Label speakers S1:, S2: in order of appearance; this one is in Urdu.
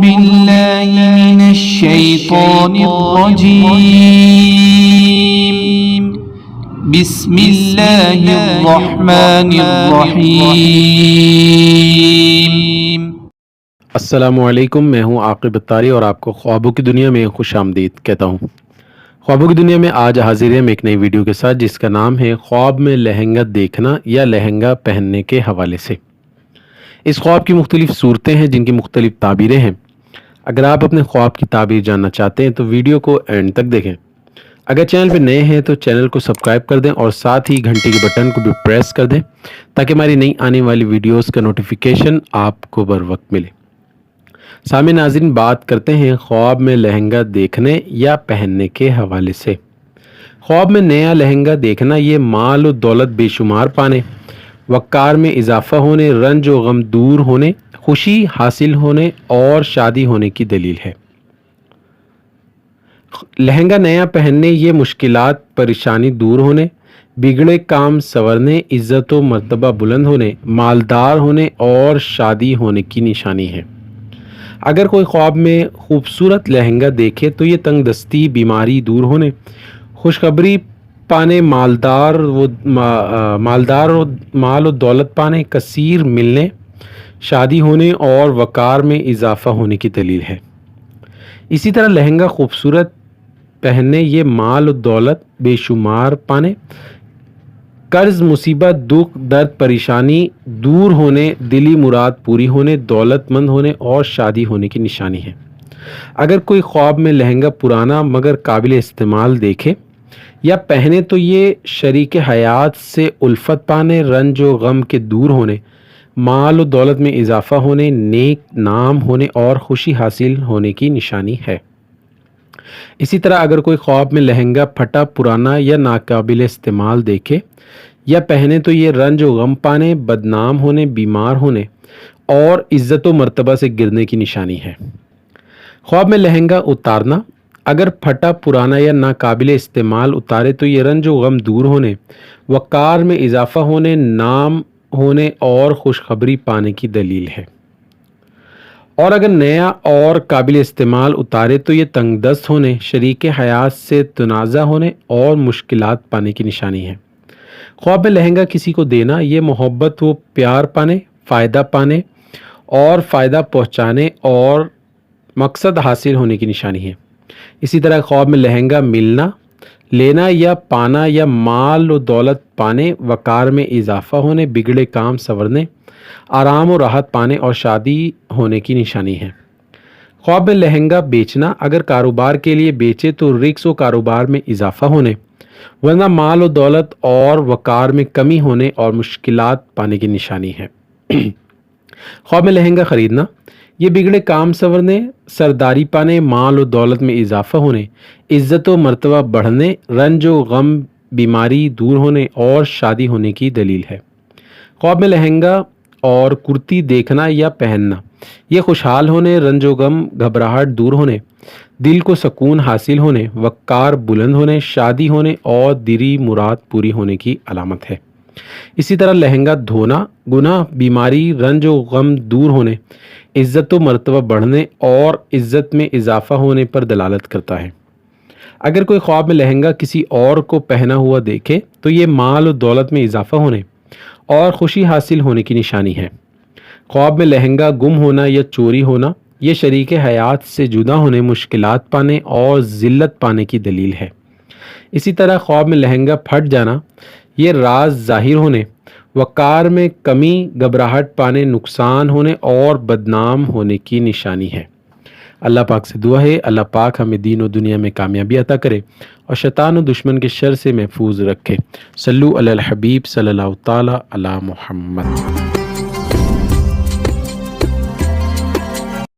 S1: بالله من الشيطان الرجيم بسم الله الرحمن الرحيم۔
S2: السلام علیکم، میں ہوں عاقب اتاری اور آپ کو خوابوں کی دنیا میں خوش آمدید کہتا ہوں۔ خوابوں کی دنیا میں آج حاضر ہیں ایک نئی ویڈیو کے ساتھ جس کا نام ہے خواب میں لہنگا دیکھنا یا لہنگا پہننے کے حوالے سے۔ اس خواب کی مختلف صورتیں ہیں جن کی مختلف تعبیریں ہیں۔ اگر آپ اپنے خواب کی تعبیر جاننا چاہتے ہیں تو ویڈیو کو اینڈ تک دیکھیں۔ اگر چینل پہ نئے ہیں تو چینل کو سبسکرائب کر دیں اور ساتھ ہی گھنٹی کے بٹن کو بھی پریس کر دیں تاکہ ہماری نئی آنے والی ویڈیوز کا نوٹیفیکیشن آپ کو بر وقت ملے۔ سامعین ناظرین، بات کرتے ہیں خواب میں لہنگا دیکھنے یا پہننے کے حوالے سے۔ خواب میں نیا لہنگا دیکھنا یہ مال و دولت بے شمار پانے، وقار میں اضافہ ہونے، رنج و غم دور ہونے، خوشی حاصل ہونے اور شادی ہونے کی دلیل ہے۔ لہنگا نیا پہننے یہ مشکلات پریشانی دور ہونے، بگڑے کام سنورنے، عزت و مرتبہ بلند ہونے، مالدار ہونے اور شادی ہونے کی نشانی ہے۔ اگر کوئی خواب میں خوبصورت لہنگا دیکھے تو یہ تنگ دستی، بیماری دور ہونے، خوشخبری پانے، مال و دولت پانے، کثیر ملنے، شادی ہونے اور وقار میں اضافہ ہونے کی دلیل ہے۔ اسی طرح لہنگا خوبصورت پہننے یہ مال و دولت بے شمار پانے، قرض مصیبت دکھ درد پریشانی دور ہونے، دلی مراد پوری ہونے، دولت مند ہونے اور شادی ہونے کی نشانی ہے۔ اگر کوئی خواب میں لہنگا پرانا مگر قابل استعمال دیکھے یا پہنے تو یہ شریک حیات سے الفت پانے، رنج و غم کے دور ہونے، مال و دولت میں اضافہ ہونے، نیک نام ہونے اور خوشی حاصل ہونے کی نشانی ہے۔ اسی طرح اگر کوئی خواب میں لہنگا پھٹا پرانا یا ناقابل استعمال دیکھے یا پہنے تو یہ رنج و غم پانے، بدنام ہونے، بیمار ہونے اور عزت و مرتبہ سے گرنے کی نشانی ہے۔ خواب میں لہنگا اتارنا اگر پھٹا پرانا یا ناقابل استعمال اتارے تو یہ رنج و غم دور ہونے، وقار میں اضافہ ہونے، نام ہونے اور خوشخبری پانے کی دلیل ہے۔ اور اگر نیا اور قابل استعمال اتارے تو یہ تنگ دست ہونے، شریک حیات سے تنازع ہونے اور مشکلات پانے کی نشانی ہے۔ خواب میں لہنگا کسی کو دینا یہ محبت و پیار پانے، فائدہ پانے اور فائدہ پہنچانے اور مقصد حاصل ہونے کی نشانی ہے۔ اسی طرح خواب میں لہنگا ملنا، لینا یا پانا یا مال و دولت پانے، وقار میں اضافہ ہونے، بگڑے کام سنورنے، آرام و راحت پانے اور شادی ہونے کی نشانی ہے۔ خواب میں لہنگا بیچنا اگر کاروبار کے لیے بیچے تو رزق و کاروبار میں اضافہ ہونے، ورنہ مال و دولت اور وقار میں کمی ہونے اور مشکلات پانے کی نشانی ہے۔ خواب میں لہنگا خریدنا یہ بگڑے کام سنورنے، سرداری پانے، مال و دولت میں اضافہ ہونے، عزت و مرتبہ بڑھنے، رنج و غم بیماری دور ہونے اور شادی ہونے کی دلیل ہے۔ خواب میں لہنگا اور کرتی دیکھنا یا پہننا یہ خوشحال ہونے، رنج و غم گھبراہٹ دور ہونے، دل کو سکون حاصل ہونے، وقار بلند ہونے، شادی ہونے اور دلی مراد پوری ہونے کی علامت ہے۔ اسی طرح لہنگا دھونا گناہ، بیماری، رنج و غم دور ہونے، عزت و مرتبہ بڑھنے اور عزت میں اضافہ ہونے پر دلالت کرتا ہے۔ اگر کوئی خواب میں لہنگا کسی اور کو پہنا ہوا دیکھے تو یہ مال و دولت میں اضافہ ہونے اور خوشی حاصل ہونے کی نشانی ہے۔ خواب میں لہنگا گم ہونا یا چوری ہونا یہ شریک حیات سے جدا ہونے، مشکلات پانے اور ذلت پانے کی دلیل ہے۔ اسی طرح خواب میں لہنگا پھٹ جانا یہ راز ظاہر ہونے، وقار میں کمی، گھبراہٹ پانے، نقصان ہونے اور بدنام ہونے کی نشانی ہے۔ اللہ پاک سے دعا ہے اللہ پاک ہمیں دین و دنیا میں کامیابی عطا کرے اور شیطان و دشمن کے شر سے محفوظ رکھے۔ صلو علی الحبیب صلی اللہ تعالی علی محمد۔